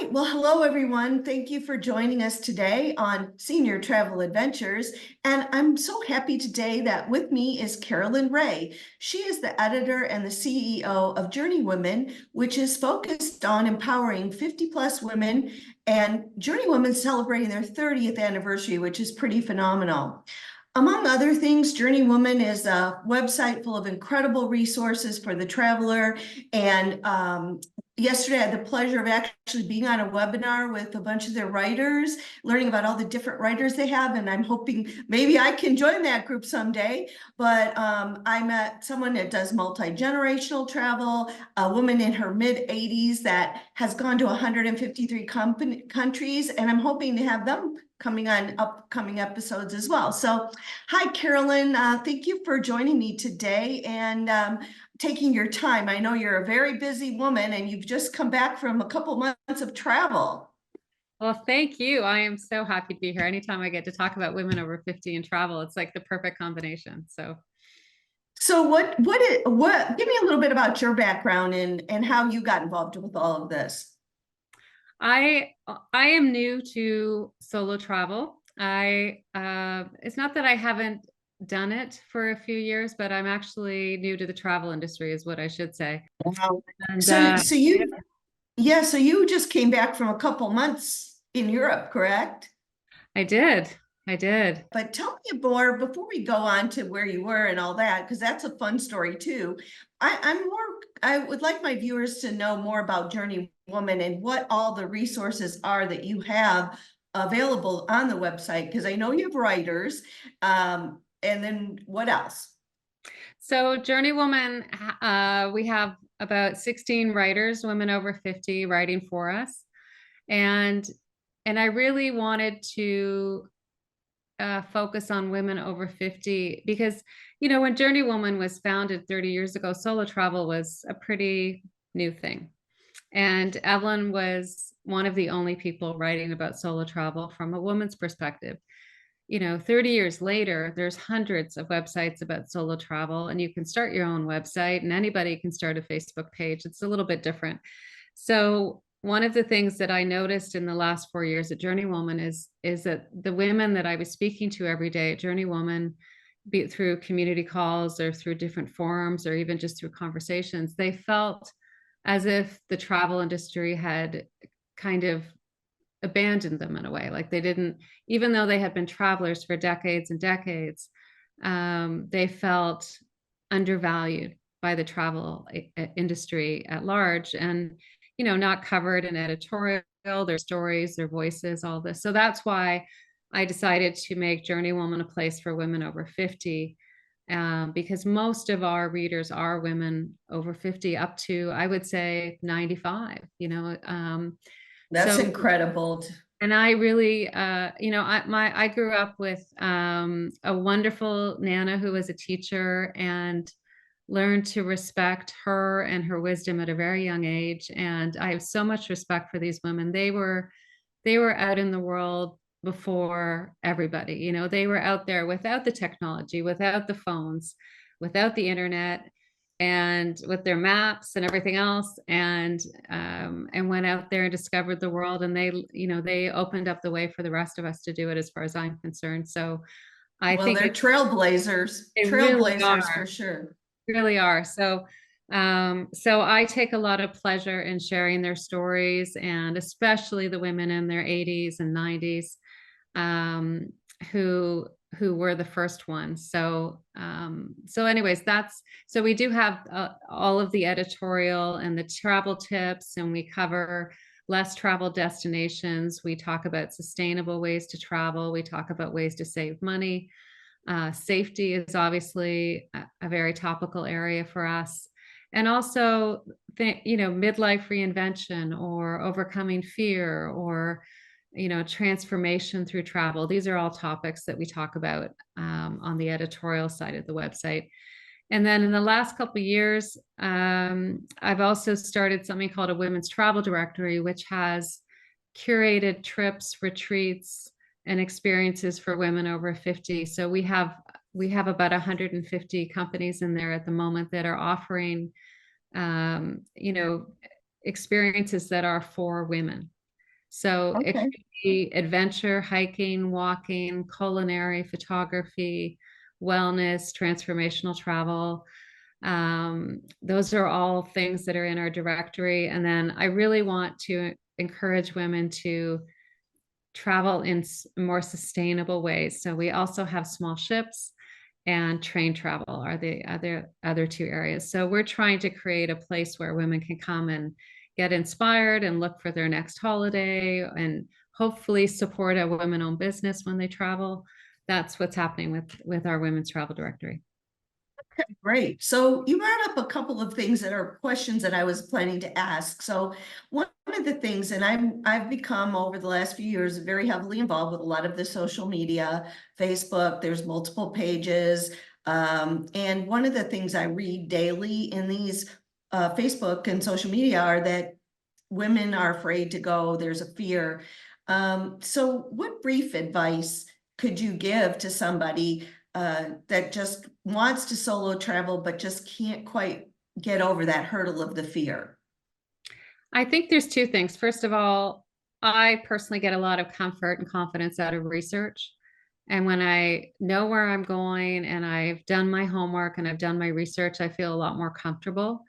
right. Well, hello, everyone. Thank you for joining us today on Senior Travel Adventures. And I'm so happy today that with me is Carolyn Ray. She is the editor and the CEO of Journeywoman, which is focused on empowering 50 plus women. And Journeywoman is celebrating their 30th anniversary, which is pretty phenomenal. Among other things, Journeywoman is a website full of incredible resources for the traveler. And yesterday, I had the pleasure of actually being on a webinar with a bunch of their writers, learning about all the different writers they have. And I'm hoping maybe I can join that group someday. But I met someone that does multi-generational travel, a woman in her mid-80s that has gone to 153 countries. And I'm hoping to have them coming on upcoming episodes as well. So hi, Carolyn. Thank you for joining me today and taking your time. I know you're a very busy woman and you've just come back from a couple months of travel. Well, thank you. I am so happy to be here. Anytime I get to talk about women over 50 and travel, it's like the perfect combination. So what give me a little bit about your background and how you got involved with all of this. I am new to solo travel. It's not that I haven't done it for a few years, but I'm actually new to the travel industry is what I should say. Wow. And So you just came back from a couple months in Europe, correct? I did. I did. But tell me more before we go on to where you were and all that, because that's a fun story too. I would like my viewers to know more about Journeywoman and what all the resources are that you have available on the website, because I know you have writers. And then what else? So Journeywoman, we have about 16 writers, women over 50 writing for us. And I really wanted to focus on women over 50 because, you know, when Journeywoman was founded 30 years ago, solo travel was a pretty new thing. And Evelyn was one of the only people writing about solo travel from a woman's perspective. You know, 30 years later, there's hundreds of websites about solo travel, and you can start your own website and anybody can start a Facebook page. It's a little bit different. So one of the things that I noticed in the last 4 years at Journeywoman is that the women that I was speaking to every day at Journeywoman, be it through community calls or through different forums or even just through conversations, they felt as if the travel industry had kind of abandoned them in a way. Like they didn't, even though they had been travelers for decades and decades, they felt undervalued by the travel industry at large, and you know, not covered in editorial, their stories, their voices, all this. So that's why I decided to make Journeywoman a place for women over 50, because most of our readers are women over 50 up to, I would say, 95, you know. That's incredible. And I really, you know, I grew up with a wonderful Nana who was a teacher and learned to respect her and her wisdom at a very young age. And I have so much respect for these women. They were out in the world before everybody. You know, they were out there without the technology, without the phones, without the internet, and with their maps and everything else, and went out there and discovered the world. And they, you know, they opened up the way for the rest of us to do it, as far as I'm concerned. So I think they're trailblazers, really for sure. Really are. So I take a lot of pleasure in sharing their stories, and especially the women in their 80s and 90s, who were the first ones. So anyways, so we do have all of the editorial and the travel tips, and we cover less traveled destinations. We talk about sustainable ways to travel. We talk about ways to save money. Safety is obviously a very topical area for us. And also, you know, midlife reinvention or overcoming fear or, you know, transformation through travel. These are all topics that we talk about on the editorial side of the website. And then in the last couple of years, I've also started something called a Women's Travel Directory, which has curated trips, retreats, and experiences for women over 50. So we have about 150 companies in there at the moment that are offering, you know, experiences that are for women. So it Okay. could be adventure, hiking, walking, culinary, photography, wellness, transformational travel. Those are all things that are in our directory. And then I really want to encourage women to travel in more sustainable ways. So we also have small ships and train travel are the other two areas. So we're trying to create a place where women can come and get inspired and look for their next holiday and hopefully support a women-owned business when they travel. That's what's happening with our women's travel directory. Okay, great. So you brought up a couple of things that are questions that I was planning to ask. So one of the things, and I've become over the last few years very heavily involved with a lot of the social media, Facebook, there's multiple pages. And one of the things I read daily in these Facebook and social media are that women are afraid to go, there's a fear. So what brief advice could you give to somebody that just wants to solo travel, but just can't quite get over that hurdle of the fear? I think there's two things. First of all, I personally get a lot of comfort and confidence out of research. And when I know where I'm going and I've done my homework and I've done my research, I feel a lot more comfortable.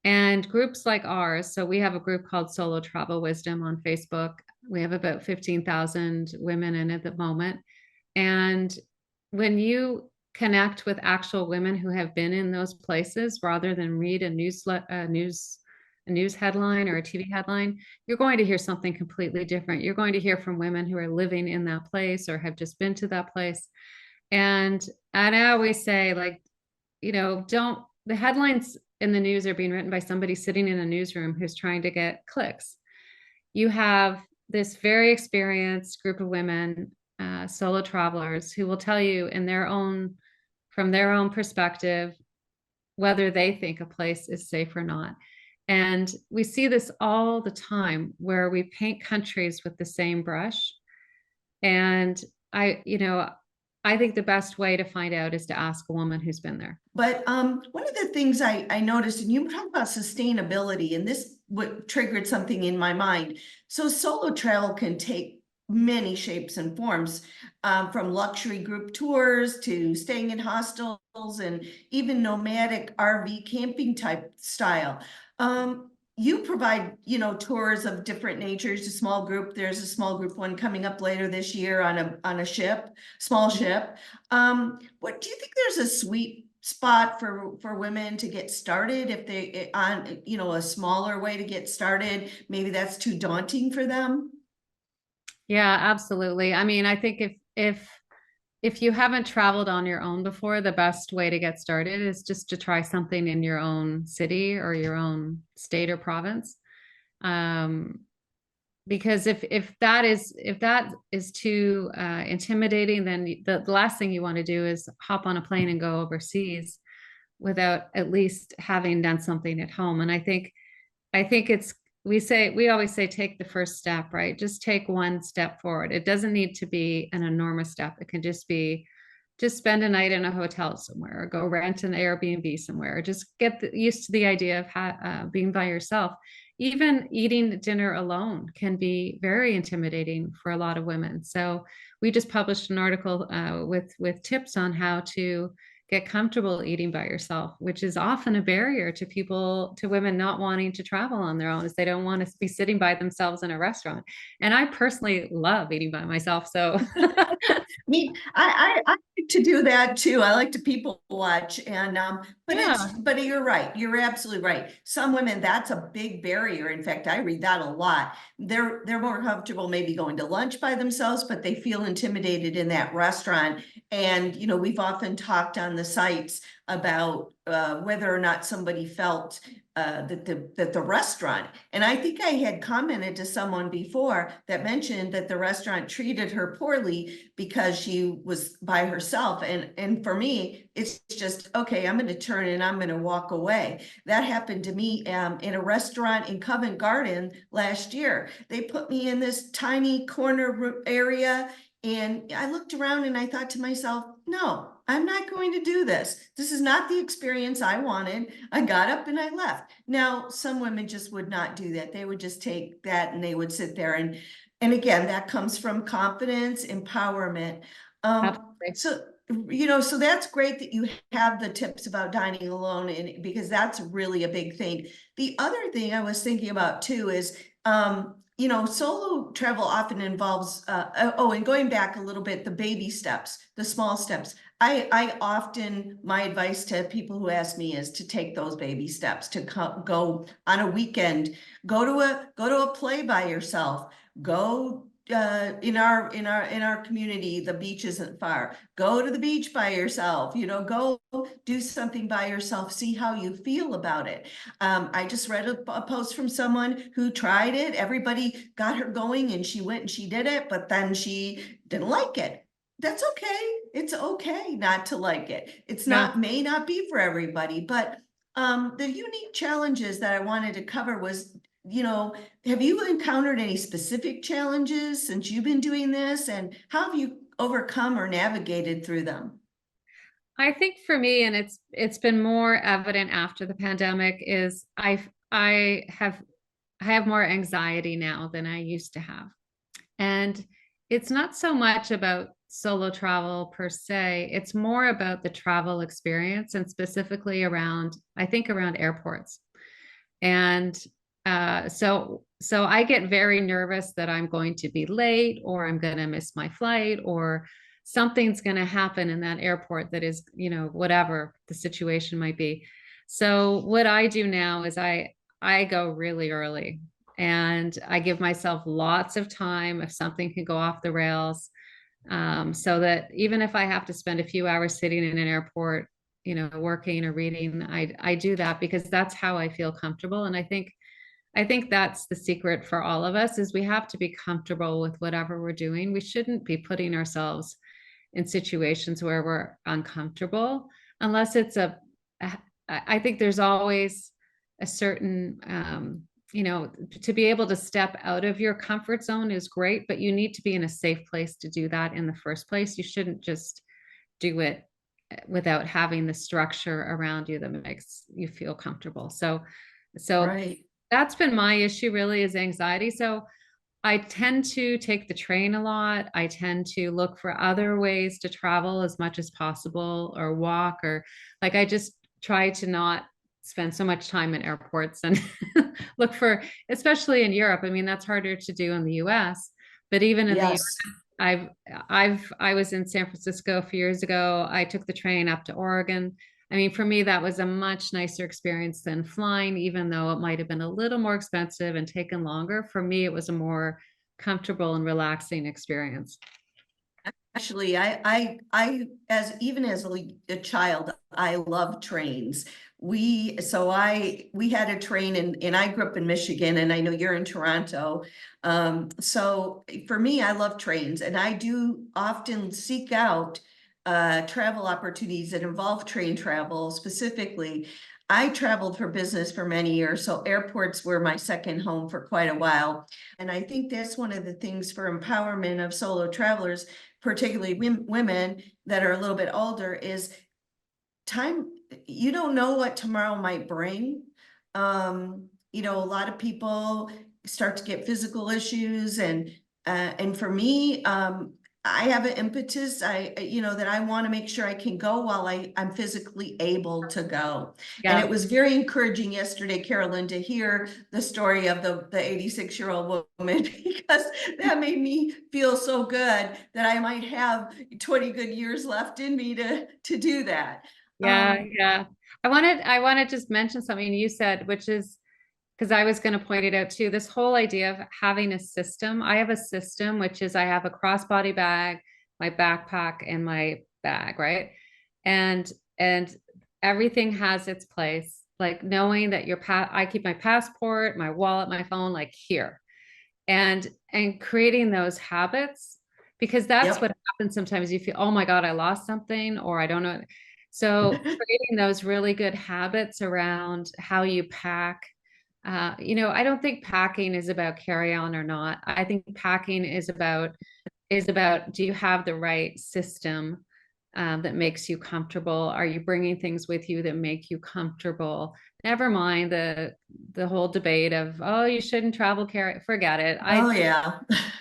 And groups like ours, so we have a group called Solo Travel Wisdom on Facebook. We have about 15,000 women in it at the moment. And when you connect with actual women who have been in those places rather than read a news headline or a TV headline, you're going to hear something completely different. You're going to hear from women who are living in that place or have just been to that place. And I always say, like, don't the headlines in the news are being written by somebody sitting in a newsroom who's trying to get clicks. You have this very experienced group of women, solo travelers, who will tell you from their own perspective, whether they think a place is safe or not. And we see this all the time where we paint countries with the same brush. And I think the best way to find out is to ask a woman who's been there. But one of the things I noticed, and you talk about sustainability, and this what triggered something in my mind. So solo travel can take many shapes and forms, from luxury group tours to staying in hostels and even nomadic RV camping type style. You provide, tours of different natures, a small group. There's a small group one coming up later this year on a ship, small ship. What do you think there's a sweet spot for women to get started if they on, a smaller way to get started? Maybe that's too daunting for them. Yeah, absolutely. I mean, I think if you haven't traveled on your own before, the best way to get started is just to try something in your own city or your own state or province. Um, because if that is too intimidating, then the last thing you want to do is hop on a plane and go overseas without at least having done something at home. And I think we always say take the first step, right? Just take one step forward. It doesn't need to be an enormous step. It can just spend a night in a hotel somewhere, or go rent an Airbnb somewhere, or just get used to the idea of being by yourself. Even eating dinner alone can be very intimidating for a lot of women. So we just published an article with tips on how to get comfortable eating by yourself, which is often a barrier to women not wanting to travel on their own, as they don't want to be sitting by themselves in a restaurant. And I personally love eating by myself. So Me, I like to do that too. I like to people watch, and yeah. but you're right. You're absolutely right. Some women, that's a big barrier. In fact, I read that a lot. They're more comfortable maybe going to lunch by themselves, but they feel intimidated in that restaurant. And we've often talked on the sites about whether or not somebody felt that the restaurant, and I think I had commented to someone before that mentioned that the restaurant treated her poorly because she was by herself. And for me, it's just, okay, I'm going to turn and I'm going to walk away. That happened to me in a restaurant in Covent Garden last year. They put me in this tiny corner area, and I looked around and I thought to myself, no, I'm not going to do this. This is not the experience I wanted. I got up and I left. Now, some women just would not do that. They would just take that and they would sit there and again, that comes from confidence, empowerment. Absolutely. So that's great that you have the tips about dining alone, and because that's really a big thing. The other thing I was thinking about too is, solo travel often involves, and going back a little bit, the baby steps, the small steps. I often, my advice to people who ask me is to take those baby steps, to go on a weekend, go to a play by yourself, go in our community, the beach isn't far. Go to the beach by yourself, go do something by yourself, see how you feel about it. I just read a post from someone who tried it. Everybody got her going and she went and she did it, but then she didn't like it. That's okay. It's okay not to like it. It's Yeah. not, may not be for everybody, but the unique challenges that I wanted to cover was, have you encountered any specific challenges since you've been doing this, and how have you overcome or navigated through them? I think for me, and it's been more evident after the pandemic, is I have more anxiety now than I used to have. And it's not so much about solo travel per se, it's more about the travel experience and specifically around, I think around airports. And so I get very nervous that I'm going to be late or I'm going to miss my flight or something's going to happen in that airport that is, whatever the situation might be. So what I do now is I go really early and I give myself lots of time if something can go off the rails. So that even if I have to spend a few hours sitting in an airport, working or reading, I do that because that's how I feel comfortable. And I think that's the secret for all of us is we have to be comfortable with whatever we're doing. We shouldn't be putting ourselves in situations where we're uncomfortable unless it's I think there's always a certain to be able to step out of your comfort zone is great, but you need to be in a safe place to do that in the first place. You shouldn't just do it without having the structure around you that makes you feel comfortable. So Right. that's been my issue really is anxiety. So I tend to take the train a lot. I tend to look for other ways to travel as much as possible or walk or like I just try to not spend so much time in airports and look for, especially in Europe. I mean, that's harder to do in the US, but even in the Yes. US, I was in San Francisco a few years ago. I took the train up to Oregon. I mean, for me, that was a much nicer experience than flying, even though it might have been a little more expensive and taken longer. For me, it was a more comfortable and relaxing experience. Actually, as even as a child, I love trains. We had a train and I grew up in Michigan and I know you're in Toronto. So for me, I love trains and I do often seek out travel opportunities that involve train travel specifically. I traveled for business for many years, so airports were my second home for quite a while. And I think that's one of the things for empowerment of solo travelers, particularly women that are a little bit older, is time. You don't know what tomorrow might bring. A lot of people start to get physical issues, and for me, I have an impetus. That I want to make sure I can go while I'm physically able to go. And it Yeah. was very encouraging yesterday, Carolyn, to hear the story of the 86-year-old woman because that made me feel so good that I might have 20 good years left in me to do that. Yeah, yeah. I want to just mention something you said, which is because I was going to point it out too. This whole idea of having a system. I have a system, which is I have a crossbody bag, my backpack, and my bag, right? And and everything has its place. Like knowing that I keep my passport, my wallet, my phone, like here and creating those habits because that's what Yep. happens sometimes you feel oh my god I lost something or I don't know so creating those really good habits around how you pack I don't think packing is about carry on or not. I think packing is about do you have the right system that makes you comfortable? Are you bringing things with you that make you comfortable? Never mind the whole debate of, oh, you shouldn't travel carry. Forget it. Oh, yeah.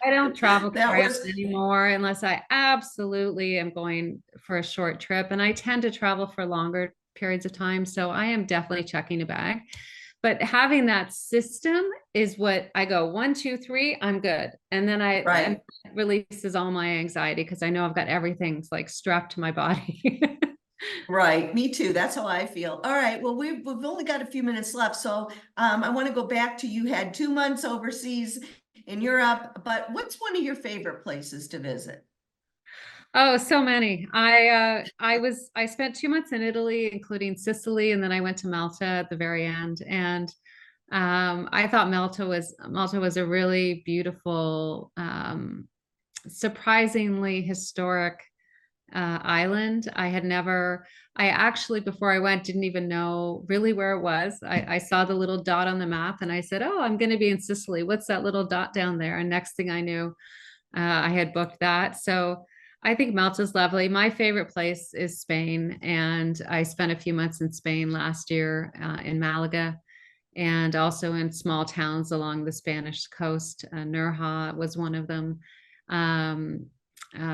I don't travel That carry on was anymore unless I absolutely am going for a short trip. And I tend to travel for longer periods of time. So I am definitely checking a bag. But having that system is what I go, 1, 2, 3, I'm good. And then and right. it releases all my anxiety because I know I've got everything's like strapped to my body. Right, me too. That's how I feel. All right, well, we've only got a few minutes left, so I want to go back to you had 2 months overseas in Europe, but what's one of your favorite places to visit? Oh, so many. I spent 2 months in Italy, including Sicily, and then I went to Malta at the very end. And I thought Malta was a really beautiful, surprisingly historic island. I actually, before I went, didn't even know really where it was. I saw the little dot on the map and I said, oh, I'm going to be in Sicily. What's that little dot down there? And next thing I knew, I had booked that. So I think Malta's lovely. My favorite place is Spain. And I spent a few months in Spain last year in Malaga and also in small towns along the Spanish coast. Nerja was one of them, um,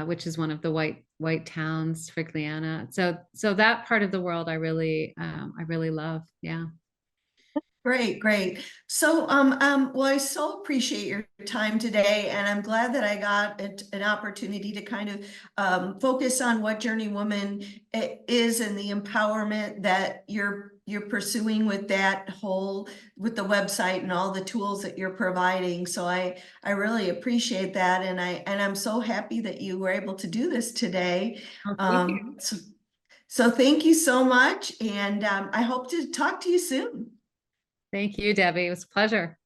which is one of the white towns, Frigliana. So that part of the world I really love. Yeah. Great, great. So, well, I so appreciate your time today, and I'm glad that I got an opportunity to kind of focus on what Journeywoman is and the empowerment that you're pursuing with that whole with the website and all the tools that you're providing. So I really appreciate that, and I'm so happy that you were able to do this today. Oh, thank you. So thank you so much, and I hope to talk to you soon. Thank you, Debbie. It was a pleasure.